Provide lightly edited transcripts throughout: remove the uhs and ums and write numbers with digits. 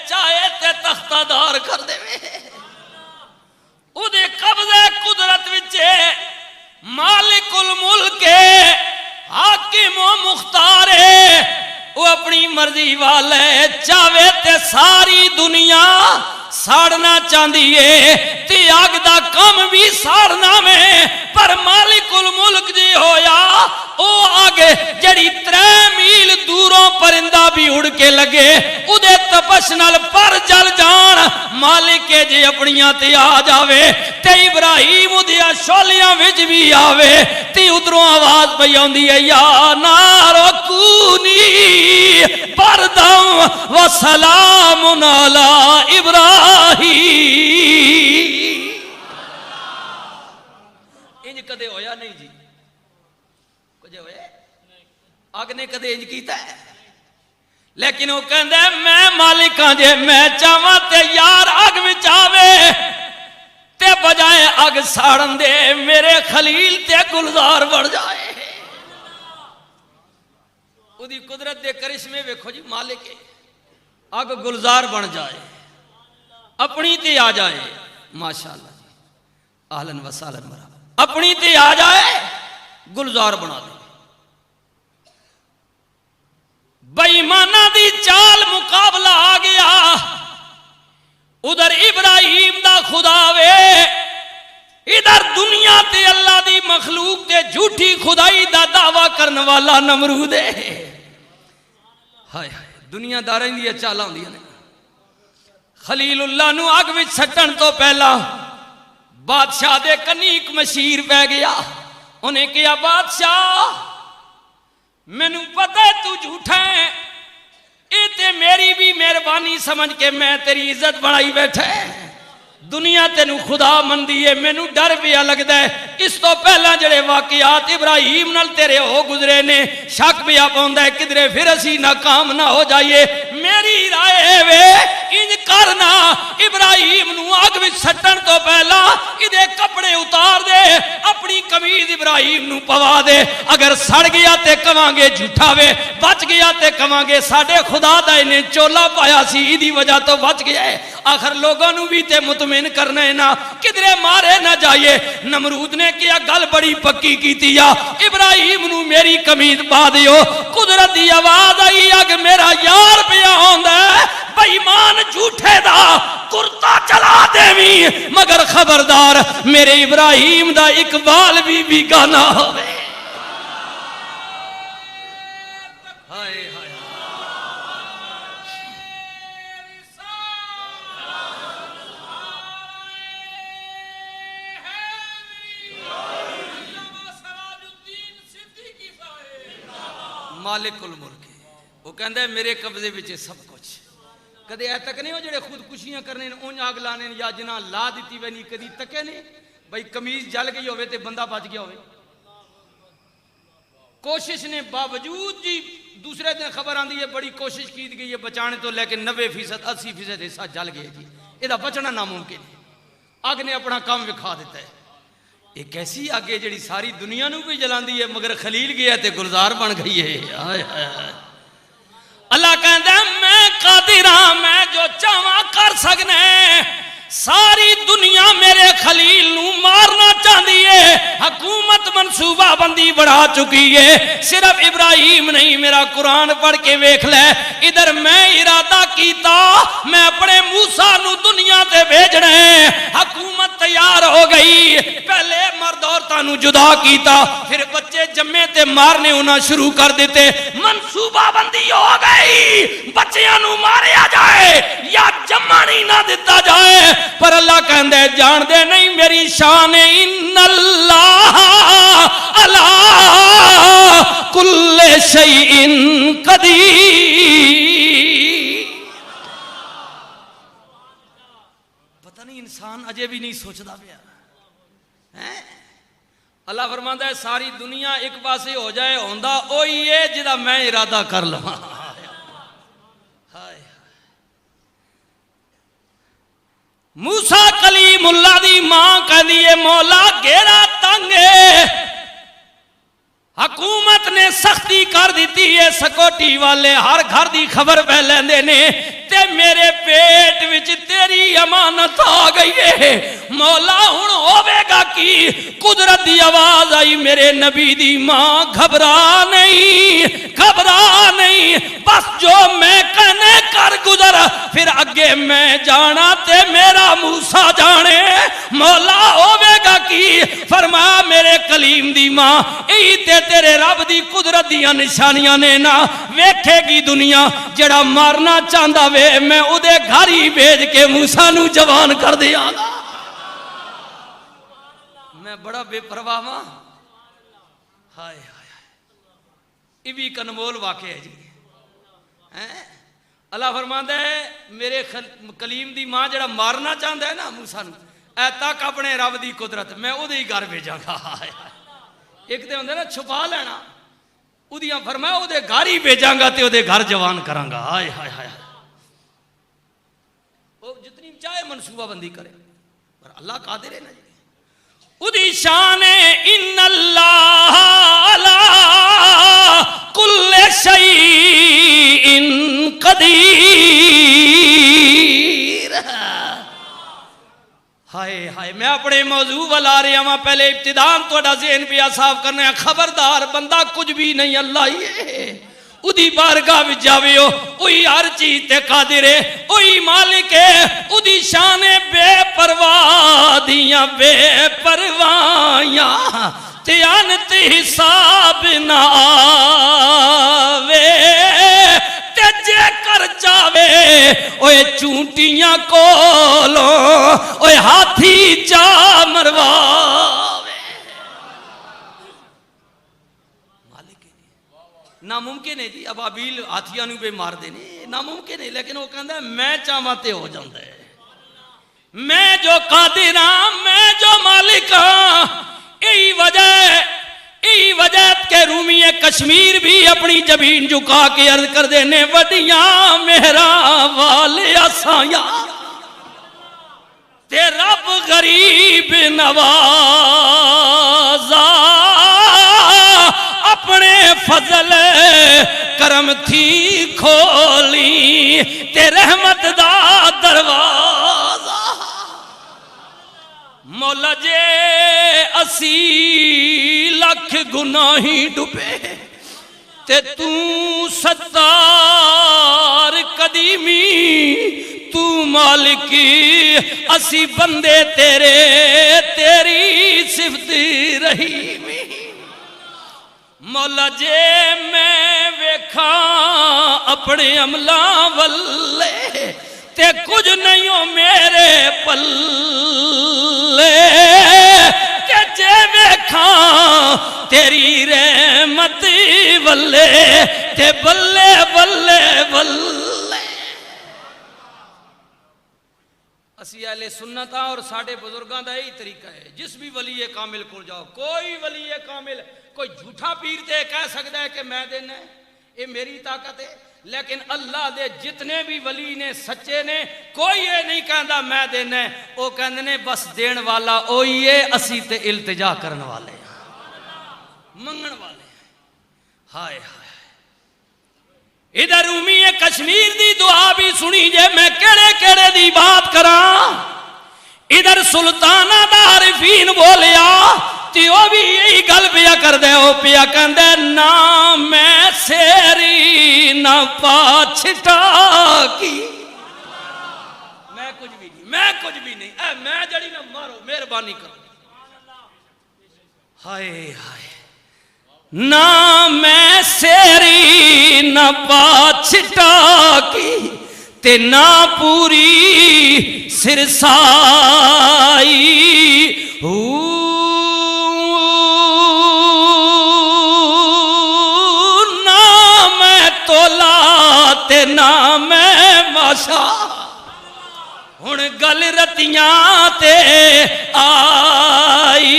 چاہے تے تختہ دار کر دے او دے قبضے قدرت وچے مالک الملک حاکم و مختار وہ اپنی مرضی والے چاہے تے ساری دنیا ساڑنا چاندی ہے تے آگ دا کم بھی ساڑنا میں پر مالک الملک جی ہویا او آگے جڑی 3 میل دوروں پرندہ بھی اڑ کے لگے او دے تپش نال پر جل جان مالک جی اپنیاں تے آ جاوے تے ابراہیم دیا شولیاں وچ بھی آوے تے ادھروں آواز پئی آندی ہے یا نارو کونی بردم و سلام علی ابراہیم انج کدے ہویا نہیں جی کجے ہوئے آگ نے کدے انج کیتا ہے لیکن وہ کہندے میں مالکاں جے میں چاہواں تے یار اگ وچ آوے تے بجائے اگ ساڑن دے میرے خلیل تے گلزار بڑھ جائے او دی قدرت دے کرشمے ویکھو جی مالک اگ گلزار بن جائے اپنی تے آ جائے ماشاءاللہ جی اہلاً و سہلاً مرحبا اپنی تے آ جائے گلزار بنا دے بے ایمانہ دی چال مقابلہ آ گیا ادھر ابراہیم دا خدا وے ادھر دنیا تے اللہ دی مخلوق تے جھوٹی خدائی دا دعویٰ کرنے والا نمرود ہے ہائے ہائے دنیا داراں دی چالاں ہوندیاں نے خلیل اللہ نو اگ وچ سٹن تو پہلا بادشاہ دے کنیک مشیر پہ گیا انہیں کہا بادشاہ مینوں پتہ ہے تو جھوٹا ہے اے تے میری بھی مہربانی سمجھ کے میں تیری عزت بڑھائی بیٹھا ہے دنیا تینو خدا من دیئے مینوں ڈر پیا لگدا ہے اس تو پہلا جڑے واقعات ابراہیم نال تیرے ہو گزرے نے شک پیا پوندا ہے کدھرے پھر اسی ناکام نہ ہو جائیے میری رائے وے انج کرنا ابراہیم نو اگ وچ سٹن تو پہلا ادے کپڑے اتار دے اپنی قمیض ابراہیم نو پوا دے اگر سڑ گیا تے کہاں گے جھوٹا وے بچ گیا تے کہاں گے ساڈے خدا دا انہیں چولا پایا سی ایدی وجہ تو بچ گیا ہے آخر لوگوں نو بھی تے مطمئن کرنا ہے نا کدھرے مارے نہ جائیے نمرود نے کیا گل بڑی پکی کی تیا ابراہیم نو میری قمیض پا دیو قدرت دی آواز آئی اگ میرا یار پیا ہوندا ہے بے ایمان جھوٹے دا کرتا چلا دیویں مگر خبردار میرے ابراہیم دا اقبال بھی بیگانہ ہوئے ہائے ہائے مالک الملک وہ کہندا ہے میرے قبضے وچ سب کچھ کدے اے تک نہیں ہو جڑے خودکشیاں کرنے اونج آگ لانے یا جنہ لا دیتی وے نہیں کدی تکے نے بھئی قمیض جل گئی ہوئے تے بندہ بچ گیا ہوئے کوشش نے باوجود جی دوسرے دن خبر آندی ہے بڑی کوشش کی گئی ہے بچانے تو لیکن 90% 80% حصہ جل گئے جی یہ بچنا ناممکن ہے آگ نے اپنا کام وکھا دیتا ہے ایک ایسی آگے جڑی ساری دنیا نو بھی جلان دی ہے مگر خلیل گیا تے گلزار بن گئی ہے اللہ کہندہ میں قادر ہاں میں جو چاہواں کر سکنے ساری دنیا میرے خلیل نو مارنا چاندی ہے حکومت منصوبہ بندی بڑھا چکی ہے صرف ابراہیم نہیں میرا قرآن پڑھ کے ویکھ لے ادھر میں ارادہ کیتا میں اپنے موسیٰ نو دنیا تے بھیجنے حکومت تیار ہو گئی پہلے مرد عورتاں نو جدا کیتا پھر بچے جمے تے مارنے ہونا شروع کر دیتے منصوبہ بندی ہو گئی بچیاں نو ماریا جائے یا جمانی نہ دیتا جائے پر اللہ کہندے جان دے نہیں میری شان ان اللہ علی کل شیء قدیر پتہ نہیں انسان اجے بھی نہیں سوچدا پیا اللہ فرماندا ہے ساری دنیا ایک پاسے ہو جائے ہوندا اوہی ہے جدا میں ارادہ کر لواں موسیٰ کلیم اللہ دی ماں کہہ دیئے مولا گھیرا تنگے حکومت نے سختی کر دیتی ہے سکوٹی والے ہر گھر دی خبر پہ لیندے نے تے میرے پیٹ پیٹ وچ تیری امانت آ گئی ہے مولا ہن ہوے گا کی قدرت دی آواز آئی میرے نبی دی ماں گھبرا نہیں بس جو میں کہنے کر گزر پھر اگے میں جانا تے میرا موسیٰ جانے مولا ہوے گا کی فرمایا میرے کلیم دی ماں ای تے تیرے رب دی قدرت دیاں نشانیاں نے نا ویکھے گی دنیا جڑا مارنا چاہندا وے میں او دے گھر ہی بھیج کے موسیٰ نو جوان کر دیاں گا میں بڑا بے پرواہ ہاں ہائے یہ بھی کنمول واقع ہے جی اللہ فرماندا ہے میرے کلیم دی ماں جڑا مارنا چاہندا ہے نا موسیٰ نو اے تک اپنے رب دی قدرت میں او دے ہی گھر بھیجاں گا ایک تے ہوندے نا چھپا لینا او دیاں فرمایا او دے گھر ہی بھیجاں گا تے او دے گھر جوان کراں گا ہائے ہائے ہائے وہ جتنی چاہے منصوبہ بندی کرے پر اللہ قادر ہے نا جی ادی شان ان اللہ علی کل شیء قدیر ہائے ہائے میں اپنے موضوع والا رہا ہوں پہلے ابتدان توڑا ذہن پہ صاف کرنے ہیں خبردار بندہ کچھ بھی نہیں اللہ ہی ہے ادھی بارگاہ بھی جاوے ہو اوہی ہر چیز تے قادر ہے اوہی مالک ہے ادھی شان بے پرواہ دیاں بے پرواہیاں تے انت حساب نہ آوے تے جے کر چاوے اوے چونٹیاں کولو اوے ہاتھی چا مرواوے ناممکن ہے جی ابابیل ہاتھیاں نو بے مار دینے ناممکن ہے لیکن وہ کہندا ہے میں چاہواں تے ہو جاندا ہے میں جو قادر ہاں میں جو مالک ہاں یہی وجہ کہ رومی کشمیر بھی اپنی جبین جھکا کے عرض کر دینے وڈیاں میرا والے اسایا تے رب غریب نوازا اپنے فضل کرم تھی کھولی تے رحمت دا دروازہ مولا جے اسی لکھ گناہی ڈوبے تے تو ستار قدیمی تو مالکی اسی بندے تیرے تیری صفت رحیمی مولا جے میں ویکھاں اپنے عملہ والے تے کچھ نہیں ہو میرے پلے کہ جے ویکھاں تیری رحمت والے تے بلے بلے بلے اسی اہل سنت اور ساڑھے بزرگاں دا یہی طریقہ ہے جس بھی ولی کامل کو جاؤ کوئی ولی کامل کوئی جھوٹا پیر تے کہہ سکتا ہے کہ میں دینا ہے یہ میری طاقت ہے لیکن اللہ دے جتنے بھی ولی نے سچے نے کوئی یہ نہیں کہندا میں دینا ہے وہ کہندے نے بس دین والا اوہی ہے اسی تے التجا کرن والے منگن والے ہائے ہائے ادھر رومی کشمیر دی دعا بھی سنی جے میں کیڑے کیڑے دی بات کراں ادھر سلطانہ دا عارفین بولیا تی وہ بھی یہی گل پیا کر دے ہو پیا کہندے نہ میں سیری نہ پاچھٹا کی میں کچھ بھی نہیں اے میں جڑی نہ مارو مہربانی کرو ہائے ہائے نہ میں سیری نہ پاچھٹا کی تے نہ پوری سرسائی نہ میں تولا تے نہ میں ماشا ہن گل رتیاں تے آئی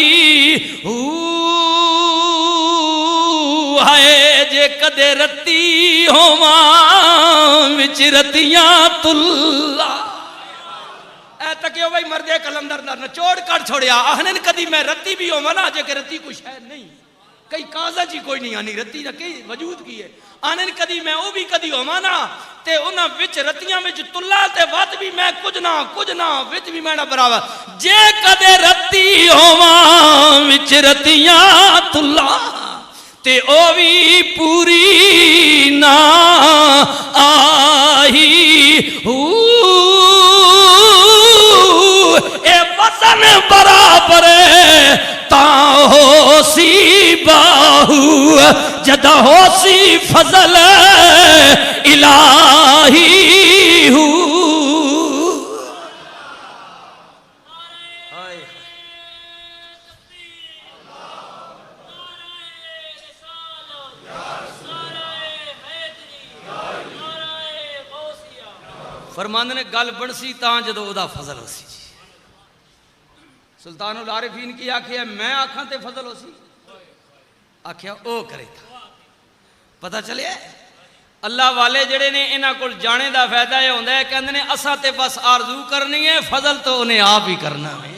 ہائے جے کدے رتی ہوواں وچ رتیاں تلا اے تکیو بھائی مردے کلندر نہ نچوڑ کر چھوڑیا آہنن کدی میں رتی بھی ہوواں نا جے کہ رتی کچھ ہے نہیں کئی کاغذ ہی کوئی نہیں آنی رتی دا کئی وجود کی ہے آنے کدی میں او بھی کدی ہومانا تے انہاں وچ رتیاں وچ تلا تے وت بھی میں کچھ نہ وچ بھی میں نہ برابر جے کدے رتی ہوواں وچ رتیاں تلا تے او بھی پوری نہ آئی اے وطن برابر تا ہو سی باہو جدا ہو سی فضل الہی فرماندے نے گل بن سی تاں جدو او دا فضل ہو سی سلطان العارفین کی آکھیا میں آکھاں تے فضل ہو سی آکھیا او کرے تھا پتہ چلے اللہ والے جڑے نے انہاں کول جانے دا فائدہ یہ ہوندا ہے کہندے نے اساں تے بس آرزو کرنی ہے فضل تو انہیں آپ ہی کرنا ہے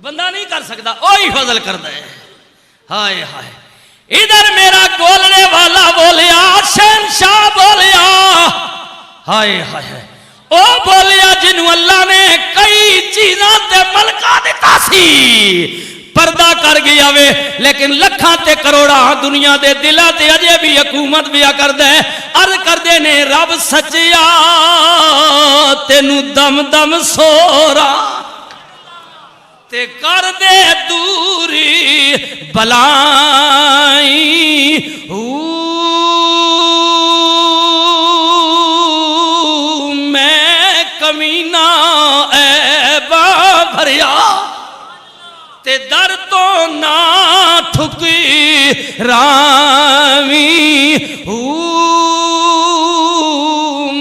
بندہ نہیں کر سکتا وہی فضل کرتا ہے ہائے ہائے ادھر میرا بولنے والا بولیا شہنشاہ بولیا ہائے ہائے او بولیا جنہوں اللہ نے کئی چیزاں تے ملکہ دیتا سی پردہ کر گیا وے لیکن لکھاں تے کروڑا دنیا دے دلہ تے اجے بھی حکومت بیا کر دے عرض کر دے نے رب سچیا تینو دم دم سورا تے کر دے دوری بلائیں میں کمینہ عیبہ بھریا تے در تو نہ ٹھکی رامی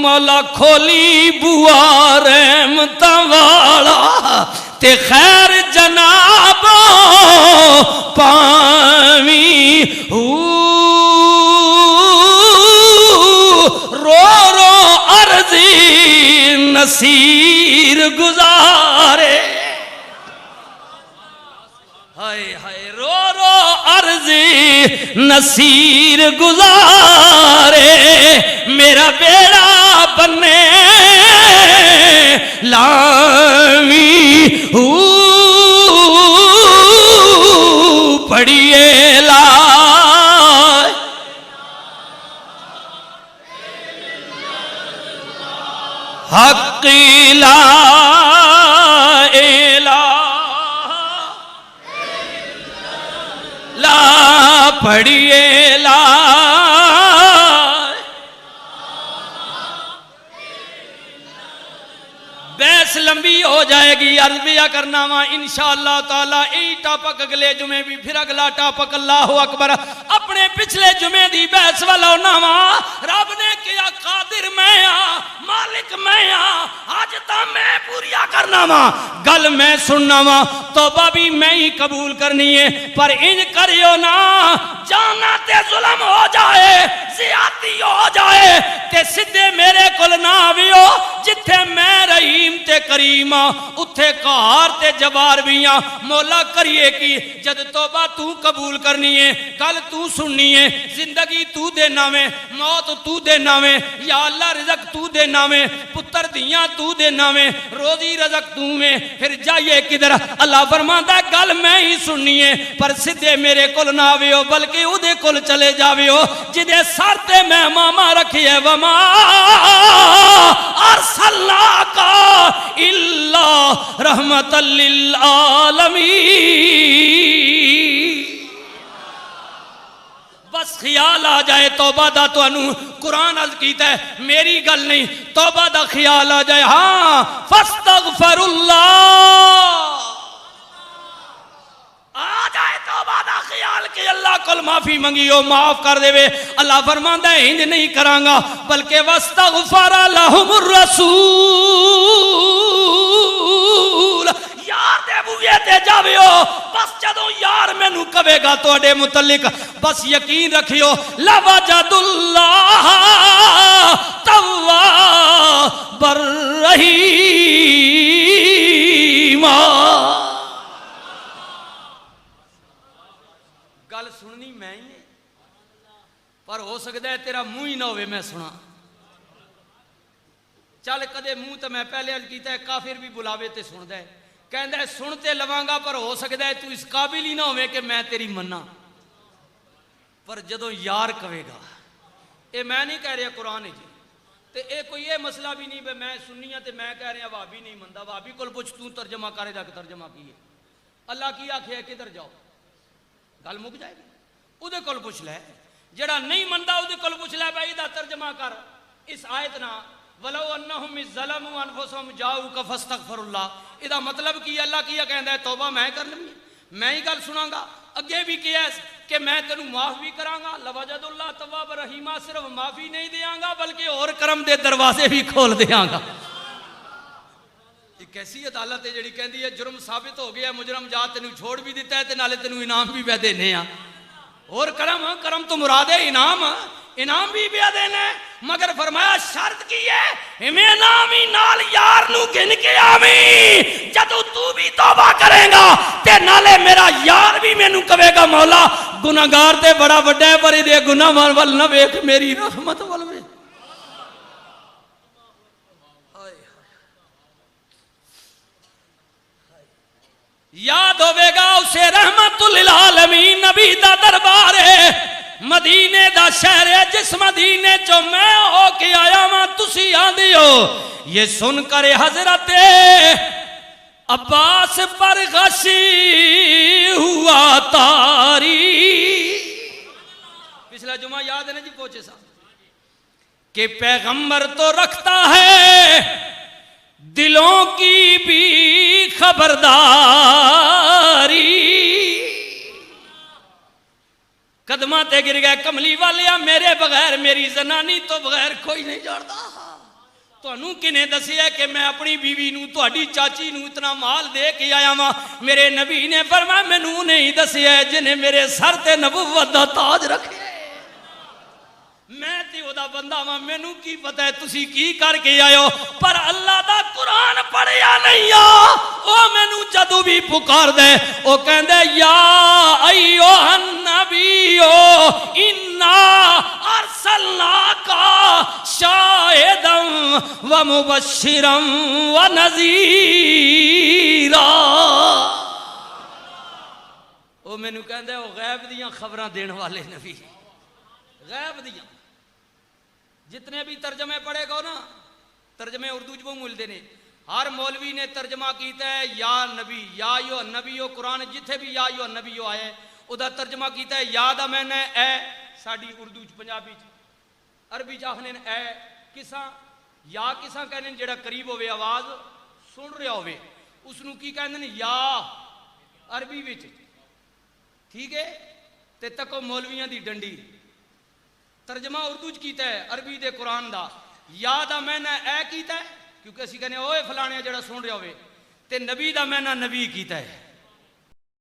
مولا کھولی بوا رحمت والا تے خیر جناب پامی رو رو عرضی نصیر گزارے ہائے ہائے رو رو عرضی نصیر گزارے میرا بیڑا بنے لامی پڑھیے لا حق لا پڑھیے لا بحث لمبی ہو جائے گی عرض بیا کرنا وا انشاءاللہ تعالی ای ٹاپک اگلے جمعے بھی پھر اگلا ٹاپک اللہ اکبر اپنے پچھلے جمعے دی بحث والا وا رب نے کیا قادر میں مالک میں حاجتاں میں پوریا کرنا وا گل میں سننا وا توبہ بھی میں ہی قبول کرنی ہے پر ان کریو نا جانا تے ظلم ہو جائے زیادتی ہو جائے تے سدھے میرے کول نہ آویو جتھے میں رحیم تے کریمہ اتھے قہار تے جبار بیاں مولا کریے کی جد توبہ تو قبول کرنی ہے کل تو سننی ہے زندگی تو دینا میں موت تو دینا میں یا اللہ رزق تو دینا میں پتر دیاں تو دینا میں روزی رزق تو میں پھر جائیے کدھر اللہ فرماتا ہے گل میں ہی سننی ہے پر سدھے میرے کل نہ آوے ہو بلکہ ادھے کل چلے جاوے ہو جدے سارتے میں ماما رکھی ہے وما ارسلنا کا اللہ رحمت للعالمین بس خیال آ جائے توبہ دا تو انو قرآن عرض کیتا ہے میری گل نہیں توبہ دا خیال آ جائے ہاں فاستغفر اللہ آ جائے توبہ دا خیال کہ اللہ کل معافی منگی ہو معاف کر دے وے اللہ فرماندہ ہے ہنج نہیں کرانگا بلکہ واستغفر لہم الرسول یار دے بوئے تے جاوے ہو بس جدوں یار میں نو کبے گا تو اڈے متعلق بس یقین رکھیو لوجد اللہ تواب الرحیم گل سننی ہو سکتا ہے تیرا منہ ہی نہ ہوئے میں سنا چل کدے منہ تو میں پہلے عرض کیتا ہے کافر بھی بلاوے تے سندا ہے کہندا ہے سنتے لواں گا پر ہو سکتا ہے تو اس قابل ہی نہ ہوئے کہ میں تیری منا پر جدوں یار کہے گا اے میں نہیں کہہ رہا قرآن جی تے اے کوئی یہ مسئلہ بھی نہیں بے میں سنی ہاں تے میں کہہ رہا وہابی نہیں مندا وہابی کول پوچھ تو ترجمہ کرے دا کہ ترجمہ کی ہے اللہ کی آکھیا ہے کدھر جاؤ گل مک جائے گی اودے کول پوچھ لے جڑا نہیں مندا اودے کول پوچھ لے بھائی دا ترجمہ کر اس آیت نا ولو انہم ظلموا انفسہم جاؤک فاستغفر اللہ ادا مطلب کی اللہ کیا کہندا ہے توبہ میں کر لوں میں ہی گل سناں گا اگے بھی کیا ہے کہ میں تینوں معاف بھی کراں گا لوجد اللہ تواب رحیمہ صرف معافی نہیں دیاں گا بلکہ اور کرم دے دروازے بھی کھول دیاں گا ایک ایسی عدالت ہے جڑی کہندی ہے جرم ثابت ہو گیا مجرم جا تینوں چھوڑ بھی دیتا ہے تے نالے تینوں انعام بھی پہ دینے ہاں اور کرم تو مراد ہے انعام بھی پہ دینے مگر فرمایا شرط کی ہے میں انعامی نال یار نو گن کے آویں جدو تو بھی توبہ کرے گا تے نالے میرا یار بھی میں نو کہے گا مولا گناہگار تے بڑا بڑا ہے پر دے گناہ وال نہ ویکھ میری رحمت وال ویکھ یاد ہوے گا اسے رحمت للعالمین نبی دا دربار ہے مدینے دا شہر ہے جس مدینے چو میں ہو کے آیا ماں تسی آندی ہو یہ سن کر حضرت عباس پر غشی ہوا تاری پچھلا جمعہ یاد ہے نا جی پہنچے صاحب کہ پیغمبر تو رکھتا ہے دلوں کی بھی خبرداری قدمہ تے گر گئے کملی والیا میرے بغیر میری زنانی تو بغیر کوئی نہیں جانتا تو انہوں کنے دسی ہے کہ میں اپنی بیوی نو تو اڈی چاچی نو اتنا مال دے کے آیا ماں میرے نبی نے فرمایا میں نو نہیں دسی ہے جنہیں میرے سر تے نبوت دا تاج رکھے میں تے او دا بندہ ماں میں نو کی پتہ ہے تسی کی کر کے آئے ہو پر اللہ دا قرآن پڑھیا نہیں او میں نو جدو بھی پکار دے او کہن دے یا ایوہ النبیو انا ارسلناکا شاہدا و مبشرا و نذیرا او میں نو کہن دے او غیب دیاں خبراں دین والے نبی غیب دیاں جتنے بھی ترجمے پڑھے گا نا ترجمے اردو جو ملتے ہیں ہر مولوی نے ترجمہ کیتا ہے یا نبی یا یو نبیو قرآن جتھے بھی یا یو نبیو آئے ادھا ترجمہ کیتا ہے یاد میں نے اے ساڑی اردو پنجابی عربی چاہنے اے کساں یا کساں کہنے جڑا قریب ہوئے آواز سن رہا ہوئے اس نو کی کہنے یا عربی وچ ٹھیک ہے تے تکو مولویاں دی ڈنڈی ترجمہ اردو کیتا ہے عربی دے قرآن دا یاد میں نے اے کیتا ہے کیونکہ اسی کہنے اوے فلانے جڑا سن رہا ہوئے تے نبی دا میں نے نبی کیتا ہے